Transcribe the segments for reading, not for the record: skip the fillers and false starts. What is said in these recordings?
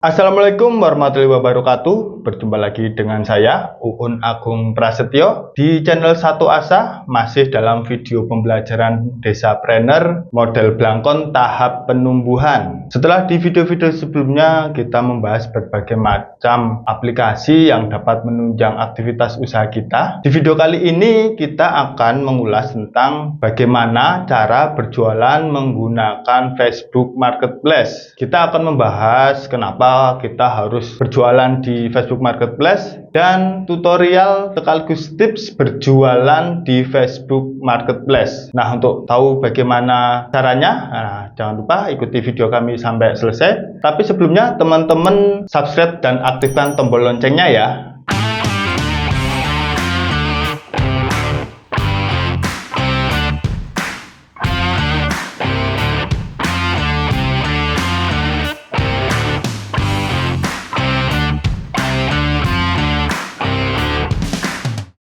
Assalamualaikum warahmatullahi wabarakatuh. Berjumpa lagi dengan saya Uun Agung Prasetyo di channel Satu Asa, masih dalam video pembelajaran Desapreneur model Blangkon tahap penumbuhan. Setelah di video-video sebelumnya kita membahas berbagai macam aplikasi yang dapat menunjang aktivitas usaha kita. Di video kali ini kita akan mengulas tentang bagaimana cara berjualan menggunakan Facebook Marketplace. Kita akan membahas kenapa kita harus berjualan di Facebook Marketplace dan tutorial sekaligus tips berjualan di Facebook Marketplace. Nah, untuk tahu bagaimana caranya, jangan lupa ikuti video kami sampai selesai. Tapi sebelumnya teman-teman subscribe dan aktifkan tombol loncengnya ya.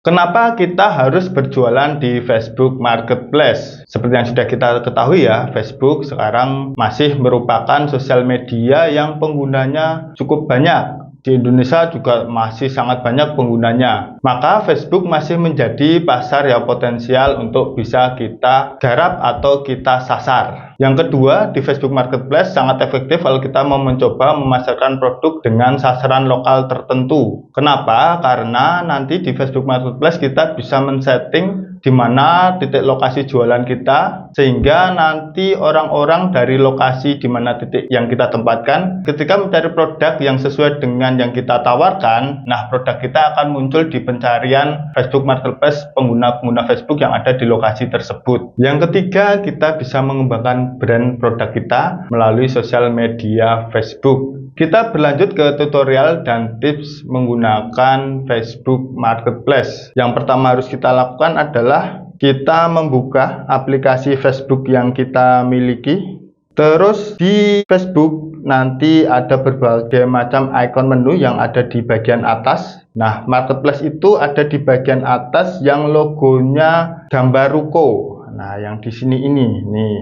Kenapa kita harus berjualan di Facebook Marketplace? Seperti yang sudah kita ketahui ya, Facebook sekarang masih merupakan sosial media yang penggunanya cukup banyak. Di Indonesia juga masih sangat banyak penggunanya. Maka Facebook masih menjadi pasar yang potensial untuk bisa kita garap atau kita sasar. Yang kedua, di Facebook Marketplace sangat efektif kalau kita mau mencoba memasarkan produk dengan sasaran lokal tertentu. Kenapa? Karena nanti di Facebook Marketplace kita bisa men-setting di mana titik lokasi jualan kita, sehingga nanti orang-orang dari lokasi di mana titik yang kita tempatkan ketika mencari produk yang sesuai dengan yang kita tawarkan, nah produk kita akan muncul di pencarian Facebook Marketplace pengguna-pengguna Facebook yang ada di lokasi tersebut. Yang ketiga, kita bisa mengembangkan brand produk kita melalui sosial media Facebook. Kita berlanjut ke tutorial dan tips menggunakan Facebook Marketplace. Yang pertama harus kita lakukan adalah kita membuka aplikasi Facebook yang kita miliki. Terus di Facebook nanti ada berbagai macam ikon menu yang ada di bagian atas. Nah, Marketplace itu ada di bagian atas yang logonya gambar ruko. Nah, yang di sini ini nih.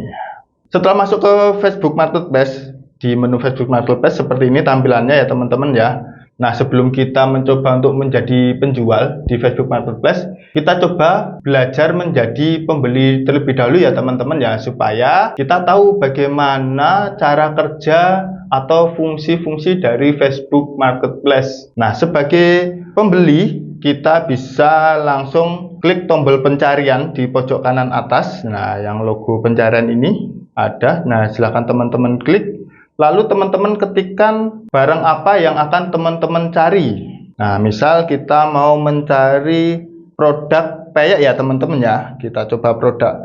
Setelah masuk ke Facebook Marketplace, di menu Facebook Marketplace seperti ini tampilannya ya teman-teman ya. Nah, sebelum kita mencoba untuk menjadi penjual di Facebook Marketplace, kita coba belajar menjadi pembeli terlebih dahulu ya teman-teman ya, supaya kita tahu bagaimana cara kerja atau fungsi-fungsi dari Facebook Marketplace. Nah, sebagai pembeli kita bisa langsung klik tombol pencarian di pojok kanan atas. Nah, yang logo pencarian ini ada. Nah, silakan teman-teman klik. Lalu teman-teman ketikkan barang apa yang akan teman-teman cari. Nah, misal kita mau mencari produk peyek ya teman-teman ya. Kita coba produk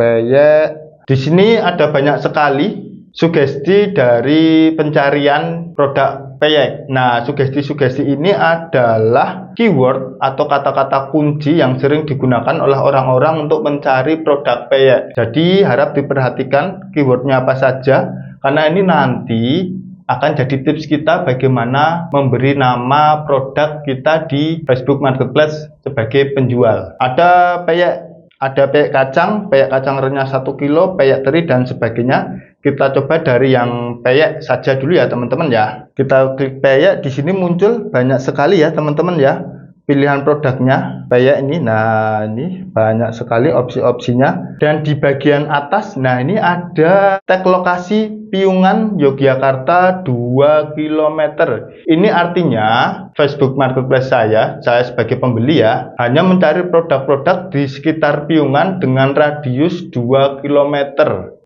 peyek. Di sini ada banyak sekali sugesti dari pencarian produk peyek. Nah, sugesti-sugesti ini adalah keyword atau kata-kata kunci yang sering digunakan oleh orang-orang untuk mencari produk peyek. Jadi harap diperhatikan keywordnya apa saja, karena ini nanti akan jadi tips kita bagaimana memberi nama produk kita di Facebook Marketplace sebagai penjual. Ada peyek kacang renyah 1 kilo, peyek teri dan sebagainya. Kita coba dari yang peyek saja dulu ya teman-teman ya. Kita klik peyek, di sini muncul banyak sekali ya teman-teman ya pilihan produknya peyek ini. Nah, ini banyak sekali opsi-opsinya. Dan di bagian atas, nah ini ada tag lokasi Piungan Yogyakarta 2 km. Ini artinya Facebook Marketplace saya sebagai pembeli ya, hanya mencari produk-produk di sekitar Piungan dengan radius 2 km.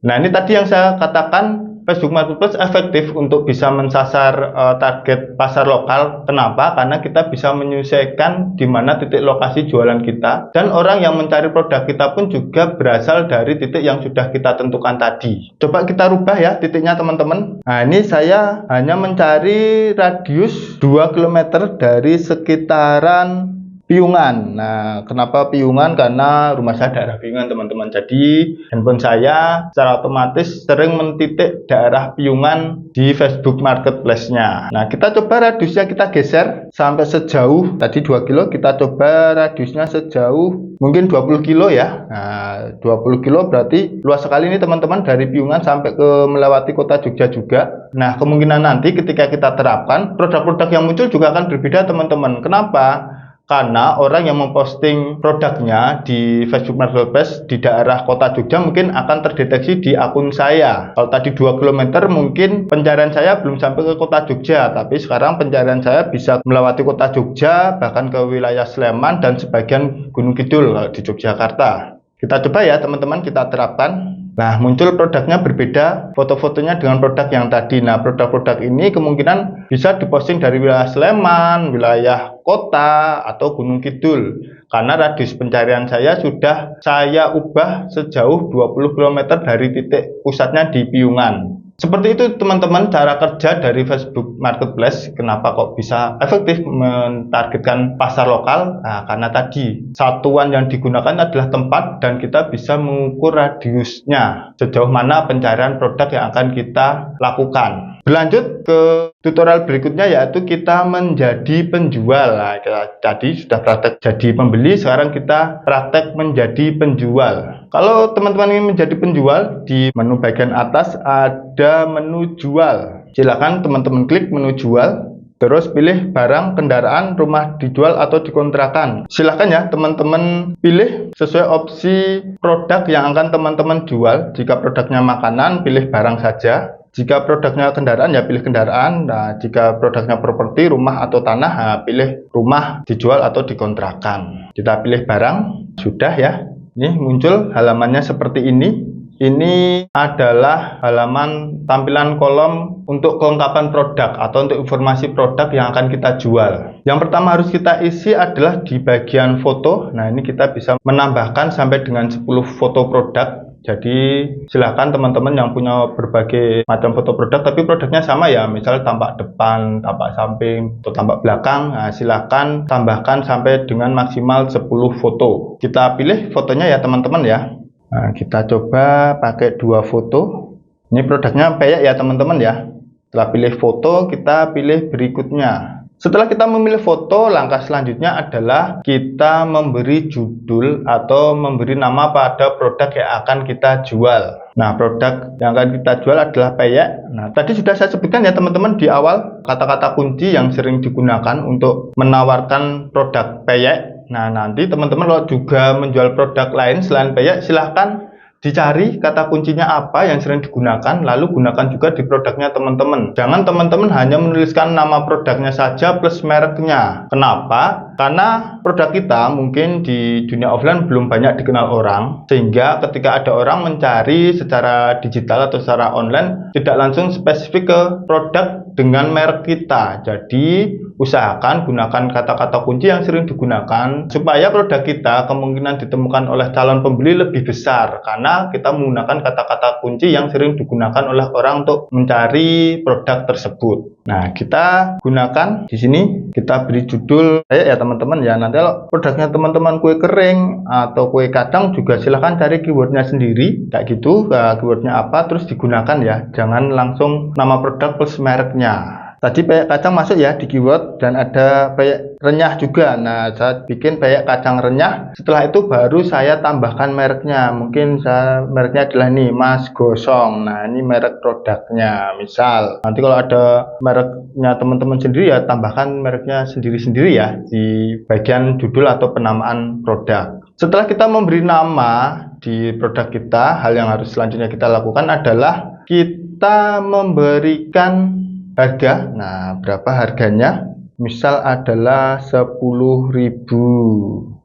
Nah, ini tadi yang saya katakan Facebook Marketplace efektif untuk bisa mensasar target pasar lokal. Kenapa? Karena kita bisa menyesuaikan di mana titik lokasi jualan kita, dan orang yang mencari produk kita pun juga berasal dari titik yang sudah kita tentukan tadi. Coba kita rubah ya titiknya teman-teman. Nah, ini saya hanya mencari radius 2 km dari sekitaran Piungan. Nah, kenapa Piungan? Karena rumah saya daerah Piungan, teman-teman. Jadi, handphone saya secara otomatis sering mentitik daerah Piungan di Facebook Marketplace-nya. Nah, kita coba radiusnya kita geser sampai sejauh tadi 2 kilo, kita coba radiusnya sejauh mungkin 20 kilo ya. Nah, 20 kilo berarti luas sekali ini teman-teman, dari Piungan sampai ke melewati kota Jogja juga. Nah, kemungkinan nanti ketika kita terapkan, produk-produk yang muncul juga akan berbeda teman-teman. Kenapa? Karena orang yang memposting produknya di Facebook Marketplace di daerah kota Jogja mungkin akan terdeteksi di akun saya. Kalau tadi 2 km mungkin pencarian saya belum sampai ke kota Jogja, tapi sekarang pencarian saya bisa melewati kota Jogja, bahkan ke wilayah Sleman dan sebagian Gunung Kidul di Yogyakarta. Kita coba ya teman-teman, kita terapkan. Nah, muncul produknya berbeda, foto-fotonya dengan produk yang tadi. Nah, produk-produk ini kemungkinan bisa diposting dari wilayah Sleman, wilayah kota, atau Gunung Kidul. Karena radius pencarian saya sudah saya ubah sejauh 20 km dari titik pusatnya di Piungan. Seperti itu teman-teman cara kerja dari Facebook Marketplace. Kenapa kok bisa efektif mentargetkan pasar lokal? Nah, karena tadi satuan yang digunakan adalah tempat dan kita bisa mengukur radiusnya sejauh mana pencarian produk yang akan kita lakukan. Berlanjut ke tutorial berikutnya, yaitu kita menjadi penjual. Nah, tadi sudah praktek jadi pembeli, sekarang kita praktek menjadi penjual. Kalau teman-teman ingin menjadi penjual, di menu bagian atas ada menu jual. Silakan teman-teman klik menu jual, terus pilih barang, kendaraan, rumah dijual atau dikontrakan. Silakan ya teman-teman pilih sesuai opsi produk yang akan teman-teman jual. Jika produknya makanan, pilih barang saja. Jika produknya kendaraan, ya pilih kendaraan. Nah, jika produknya properti, rumah atau tanah, nah, pilih rumah dijual atau dikontrakan. Kita pilih barang, sudah ya. Ini muncul halamannya seperti ini. Ini adalah halaman tampilan kolom untuk kelengkapan produk atau untuk informasi produk yang akan kita jual. Yang pertama harus kita isi adalah di bagian foto. Nah, ini kita bisa menambahkan sampai dengan 10 foto produk. Jadi silahkan teman-teman yang punya berbagai macam foto produk tapi produknya sama ya, misal tampak depan, tampak samping, atau tampak belakang. Nah, silahkan tambahkan sampai dengan maksimal 10 foto. Kita pilih fotonya ya teman-teman ya. Nah, kita coba pakai 2 foto. Ini produknya peyek ya teman-teman ya. Setelah pilih foto, kita pilih berikutnya. Setelah kita memilih foto, langkah selanjutnya adalah kita memberi judul atau memberi nama pada produk yang akan kita jual. Nah, produk yang akan kita jual adalah peyek. Nah, tadi sudah saya sebutkan ya teman-teman di awal, kata-kata kunci yang sering digunakan untuk menawarkan produk peyek. Nah, nanti teman-teman kalau juga menjual produk lain selain peyek, silahkan dicari kata kuncinya apa yang sering digunakan, lalu gunakan juga di produknya teman-teman. Jangan teman-teman hanya menuliskan nama produknya saja plus mereknya. Kenapa? Karena produk kita mungkin di dunia offline belum banyak dikenal orang, sehingga ketika ada orang mencari secara digital atau secara online, tidak langsung spesifik ke produk dengan merek kita. Jadi usahakan gunakan kata-kata kunci yang sering digunakan supaya produk kita kemungkinan ditemukan oleh calon pembeli lebih besar, karena kita menggunakan kata-kata kunci yang sering digunakan oleh orang untuk mencari produk tersebut. Nah, kita gunakan di sini, kita beri judul ya teman-teman ya. Nanti kalau produknya teman-teman kue kering atau kue kacang juga silahkan cari keywordnya sendiri kayak gitu, keywordnya apa terus digunakan ya. Jangan langsung nama produk plus mereknya. Tadi peyek kacang masuk ya di keyword, dan ada peyek renyah juga. Nah, saya bikin peyek kacang renyah. Setelah itu baru saya tambahkan mereknya. Mungkin mereknya adalah ini Mas Gosong. Nah, ini merek produknya. Misal nanti kalau ada mereknya teman-teman sendiri ya tambahkan mereknya sendiri-sendiri ya di bagian judul atau penamaan produk. Setelah kita memberi nama di produk kita, hal yang harus selanjutnya kita lakukan adalah kita memberikan harga. Nah, berapa harganya? Misal adalah 10.000.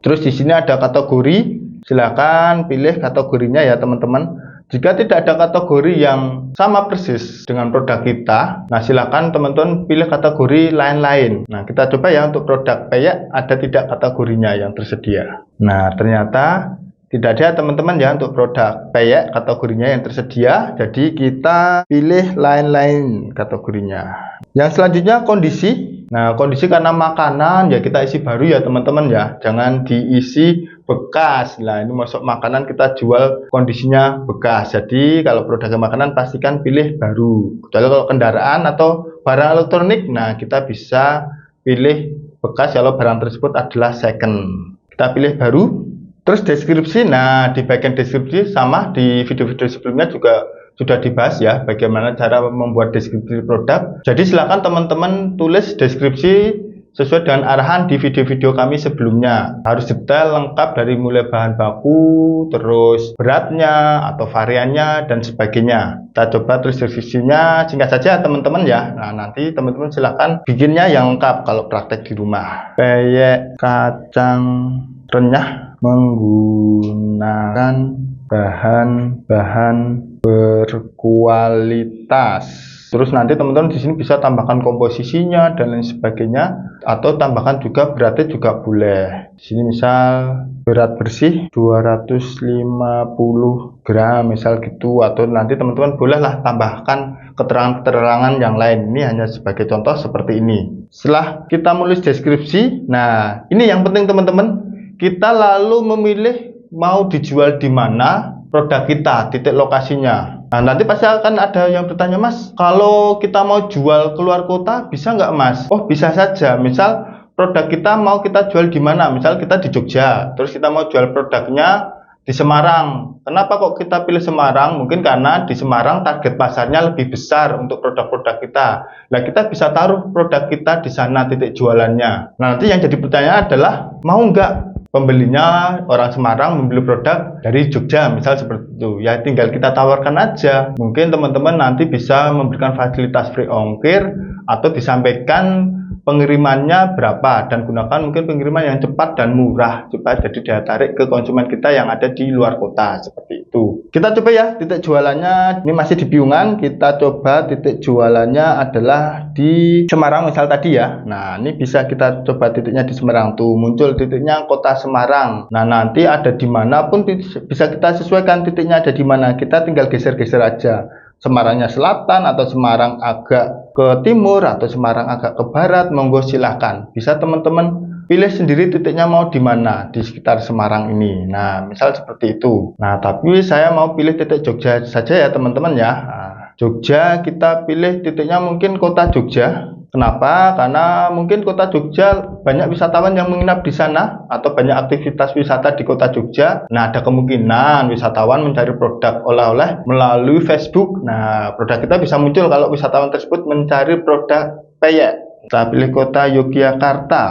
Terus di sini ada kategori. Silakan pilih kategorinya ya, teman-teman. Jika tidak ada kategori yang sama persis dengan produk kita, nah silakan teman-teman pilih kategori lain-lain. Nah, kita coba ya untuk produk peyek ada tidak kategorinya yang tersedia. Nah, ternyata tidak ada teman-teman ya untuk produk peyek kategorinya yang tersedia. Jadi kita pilih lain-lain kategorinya. Yang selanjutnya kondisi. Nah, kondisi karena makanan ya kita isi baru ya teman-teman ya. Jangan diisi bekas. Nah, ini masuk makanan kita jual kondisinya bekas. Jadi kalau produk makanan pastikan pilih baru. Kecuali kalau kendaraan atau barang elektronik, nah kita bisa pilih bekas kalau barang tersebut adalah second. Kita pilih baru. Terus deskripsi, nah di bagian deskripsi sama di video-video sebelumnya juga sudah dibahas ya bagaimana cara membuat deskripsi produk. Jadi silakan teman-teman tulis deskripsi sesuai dengan arahan di video-video kami sebelumnya. Harus detail lengkap dari mulai bahan baku, terus beratnya atau variannya dan sebagainya. Kita coba tulis deskripsinya singkat saja teman-teman ya. Nah nanti teman-teman silakan bikinnya yang lengkap kalau praktek di rumah. Peyek kacang renyah menggunakan bahan-bahan berkualitas. Terus nanti teman-teman di sini bisa tambahkan komposisinya dan lain sebagainya, atau tambahkan juga beratnya juga boleh. Di sini misal berat bersih 250 gram misal gitu, atau nanti teman-teman bolehlah tambahkan keterangan-keterangan yang lain. Ini hanya sebagai contoh seperti ini. Setelah kita menulis deskripsi, nah ini yang penting teman-teman. Kita lalu memilih mau dijual di mana produk kita, titik lokasinya. Nah, nanti pasti akan ada yang bertanya, Mas, kalau kita mau jual keluar kota, bisa nggak, Mas? Oh, bisa saja. Misal produk kita mau kita jual di mana? Misal kita di Jogja, terus kita mau jual produknya di Semarang. Kenapa kok kita pilih Semarang? Mungkin karena di Semarang target pasarnya lebih besar untuk produk-produk kita. Nah, kita bisa taruh produk kita di sana titik jualannya. Nah, nanti yang jadi pertanyaan adalah, mau nggak pembelinya orang Semarang membeli produk dari Jogja misal seperti itu? Ya tinggal kita tawarkan aja. Mungkin teman-teman nanti bisa memberikan fasilitas free ongkir atau disampaikan pengirimannya berapa, dan gunakan mungkin pengiriman yang cepat dan murah supaya jadi daya tarik ke konsumen kita yang ada di luar kota seperti itu. Kita coba ya titik jualannya, ini masih di Piungan. Kita coba titik jualannya adalah di Semarang misal tadi ya. Nah ini bisa kita coba titiknya di Semarang, tuh muncul titiknya kota Semarang. Nah nanti ada di mana pun bisa kita sesuaikan titiknya ada di mana, kita tinggal geser-geser aja. Semarangnya selatan atau Semarang agak ke timur atau Semarang agak ke barat, monggo silahkan. Bisa teman-teman pilih sendiri titiknya mau di mana di sekitar Semarang ini. Nah, misal seperti itu. Nah, tapi saya mau pilih titik Jogja saja ya teman-teman ya. Nah, Jogja kita pilih titiknya mungkin kota Jogja. Kenapa? Karena mungkin kota Jogja banyak wisatawan yang menginap di sana atau banyak aktivitas wisata di kota Jogja. Nah, ada kemungkinan wisatawan mencari produk oleh-oleh melalui Facebook. Nah, produk kita bisa muncul kalau wisatawan tersebut mencari produk peyek. Kita pilih kota Yogyakarta.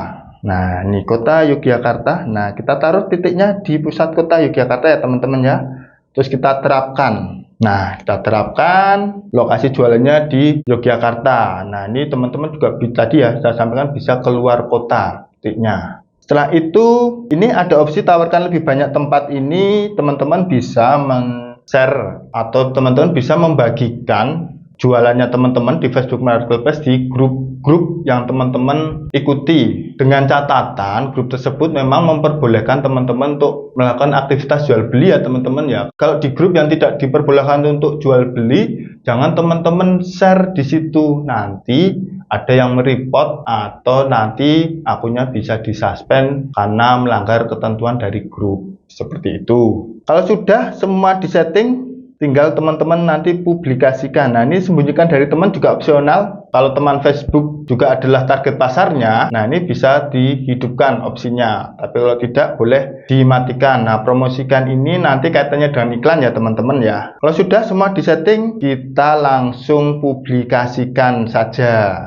Nah, ini kota Yogyakarta. Nah, kita taruh titiknya di pusat kota Yogyakarta ya teman-teman ya. Terus kita terapkan. Nah, kita terapkan lokasi jualannya di Yogyakarta. Nah, ini teman-teman juga tadi ya, saya sampaikan bisa keluar kota titiknya. Setelah itu, ini ada opsi tawarkan lebih banyak tempat. Ini teman-teman bisa men-share atau teman-teman bisa membagikan jualannya teman-teman di Facebook Marketplace di grup-grup yang teman-teman ikuti. Dengan catatan grup tersebut memang memperbolehkan teman-teman untuk melakukan aktivitas jual beli ya teman-teman ya. Kalau di grup yang tidak diperbolehkan untuk jual beli, jangan teman-teman share di situ. Nanti ada yang mereport atau nanti akunnya bisa disuspend karena melanggar ketentuan dari grup. Seperti itu. Kalau sudah semua disetting, tinggal teman-teman nanti publikasikan. Nah, ini sembunyikan dari teman juga opsional. Kalau teman Facebook juga adalah target pasarnya, nah ini bisa dihidupkan opsinya. Tapi kalau tidak, boleh dimatikan. Nah, promosikan ini nanti kaitannya dengan iklan ya teman-teman ya. Kalau sudah semua disetting, kita langsung publikasikan saja.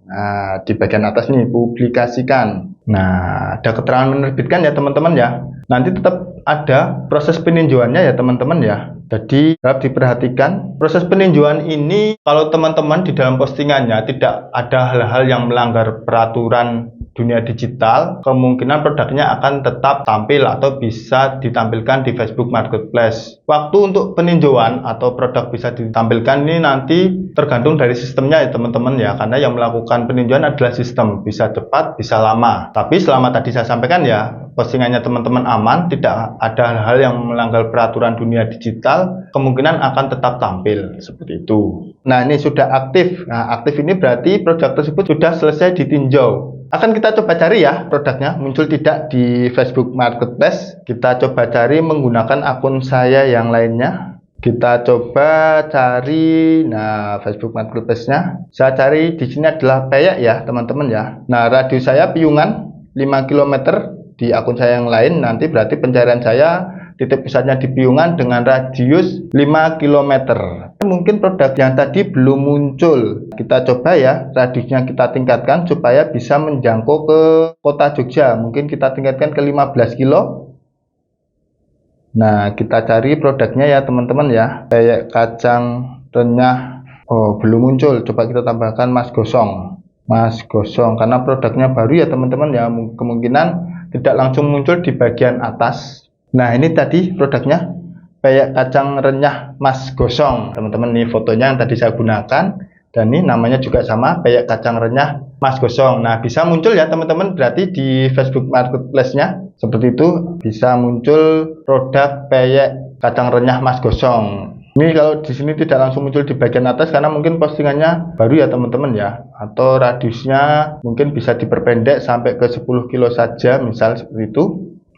Nah, di bagian atas nih, publikasikan. Nah, ada keterangan menerbitkan ya teman-teman ya. Nanti tetap ada proses peninjauannya ya teman-teman ya. Jadi harap diperhatikan proses peninjauan ini. Kalau teman-teman di dalam postingannya tidak ada hal-hal yang melanggar peraturan dunia digital, kemungkinan produknya akan tetap tampil atau bisa ditampilkan di Facebook Marketplace. Waktu untuk peninjauan atau produk bisa ditampilkan ini nanti tergantung dari sistemnya ya teman-teman ya, karena yang melakukan peninjauan adalah sistem, bisa cepat bisa lama. Tapi selama tadi saya sampaikan ya, postingannya teman-teman aman, tidak ada hal-hal yang melanggar peraturan dunia digital, kemungkinan akan tetap tampil seperti itu. Nah, ini sudah aktif. Nah, aktif ini berarti produk tersebut sudah selesai ditinjau. Akan kita coba cari ya produknya muncul tidak di Facebook Marketplace. Kita coba cari menggunakan akun saya yang lainnya. Kita coba cari, nah, Facebook Marketplace-nya. Saya cari di sini adalah Peyek ya teman-teman ya. Nah, radius saya Piungan 5 km di akun saya yang lain. Nanti berarti pencarian saya titik pusatnya di Piungan dengan radius 5 km. Mungkin produk yang tadi belum muncul. Kita coba ya, radiusnya kita tingkatkan supaya bisa menjangkau ke kota Jogja. Mungkin kita tingkatkan ke 15 kilo. Nah, kita cari produknya ya teman-teman ya. Peyek kacang renyah. Oh, belum muncul. Coba kita tambahkan Mas Gosong. Mas Gosong, karena produknya baru ya teman-teman ya. Kemungkinan tidak langsung muncul di bagian atas. Nah, ini tadi produknya Peyek kacang renyah Mas Gosong teman-teman. Ini fotonya yang tadi saya gunakan, dan ini namanya juga sama, Peyek kacang renyah Mas Gosong. Nah, bisa muncul ya teman-teman berarti di Facebook Marketplace-nya seperti itu, bisa muncul produk Peyek kacang renyah Mas Gosong. Ini kalau di sini tidak langsung muncul di bagian atas karena mungkin postingannya baru ya teman-teman ya, atau radiusnya mungkin bisa diperpendek sampai ke 10 kilo saja misal seperti itu.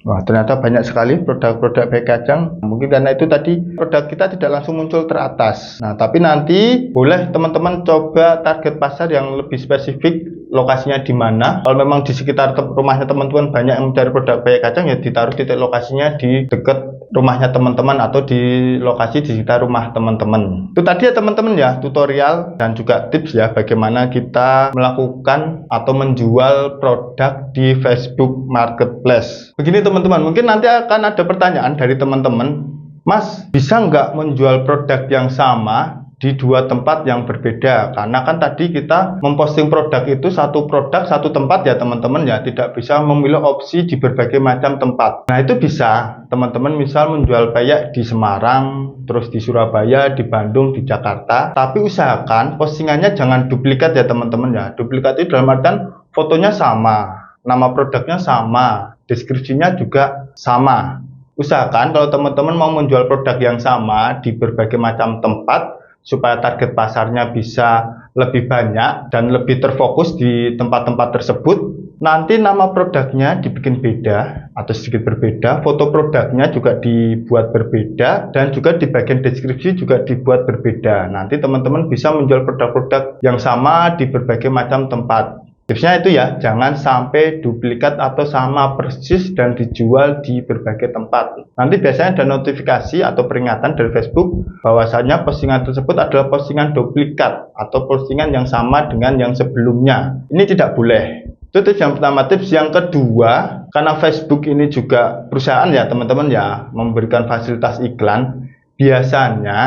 Wah, ternyata banyak sekali produk-produk peyek kacang. Mungkin karena itu tadi produk kita tidak langsung muncul teratas. Nah, tapi nanti boleh teman-teman coba target pasar yang lebih spesifik, lokasinya di mana. Kalau memang di sekitar rumahnya teman-teman banyak yang mencari produk peyek kacang, ya ditaruh titik lokasinya di dekat rumahnya teman-teman atau di lokasi di sekitar rumah teman-teman. Itu tadi ya teman-teman ya, tutorial dan juga tips ya bagaimana kita melakukan atau menjual produk di Facebook Marketplace. Begini teman-teman, mungkin nanti akan ada pertanyaan dari teman-teman, Mas, bisa nggak menjual produk yang sama di dua tempat yang berbeda? Karena kan tadi kita memposting produk itu satu produk satu tempat ya teman-teman ya, tidak bisa memilih opsi di berbagai macam tempat. Nah, itu bisa teman-teman misal menjual peyek di Semarang, terus di Surabaya, di Bandung, di Jakarta, tapi usahakan postingannya jangan duplikat ya teman-teman ya. Duplikat itu dalam artian fotonya sama, nama produknya sama, deskripsinya juga sama. Usahakan kalau teman-teman mau menjual produk yang sama di berbagai macam tempat supaya target pasarnya bisa lebih banyak dan lebih terfokus di tempat-tempat tersebut, nanti nama produknya dibikin beda atau sedikit berbeda, foto produknya juga dibuat berbeda, dan juga di bagian deskripsi juga dibuat berbeda. Nanti teman-teman bisa menjual produk-produk yang sama di berbagai macam tempat. Tipsnya itu ya, jangan sampai duplikat atau sama persis dan dijual di berbagai tempat. Nanti biasanya ada notifikasi atau peringatan dari Facebook bahwasanya postingan tersebut adalah postingan duplikat atau postingan yang sama dengan yang sebelumnya. Ini tidak boleh. Itu tips yang pertama. Tips yang kedua, karena Facebook ini juga perusahaan ya teman-teman ya, memberikan fasilitas iklan. Biasanya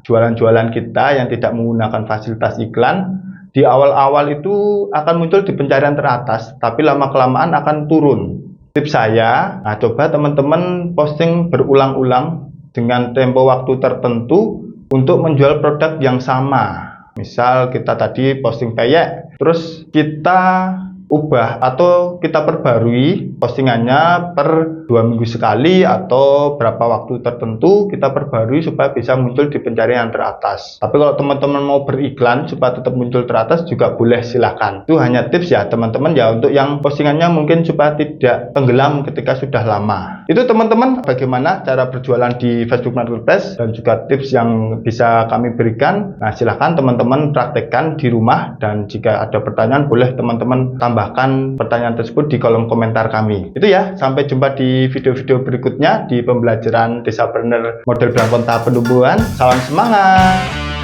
jualan-jualan kita yang tidak menggunakan fasilitas iklan di awal-awal itu akan muncul di pencarian teratas, tapi lama-kelamaan akan turun. Tips saya, nah coba teman-teman posting berulang-ulang dengan tempo waktu tertentu untuk menjual produk yang sama. Misal kita tadi posting peyek, terus kita ubah atau kita perbarui postingannya per 2 minggu sekali atau berapa waktu tertentu kita perbarui supaya bisa muncul di pencarian teratas. Tapi kalau teman-teman mau beriklan supaya tetap muncul teratas juga boleh, silahkan. Itu hanya tips ya teman-teman ya, untuk yang postingannya mungkin supaya tidak tenggelam ketika sudah lama. Itu teman-teman bagaimana cara berjualan di Facebook Marketplace dan juga tips yang bisa kami berikan. Nah, silahkan teman-teman praktekkan di rumah, dan jika ada pertanyaan boleh teman-teman tambahkan pertanyaan tersebut di kolom komentar kami. Itu ya, sampai jumpa di video-video berikutnya di pembelajaran Desapreneur model Bank Konta Penumbuhan. Salam semangat!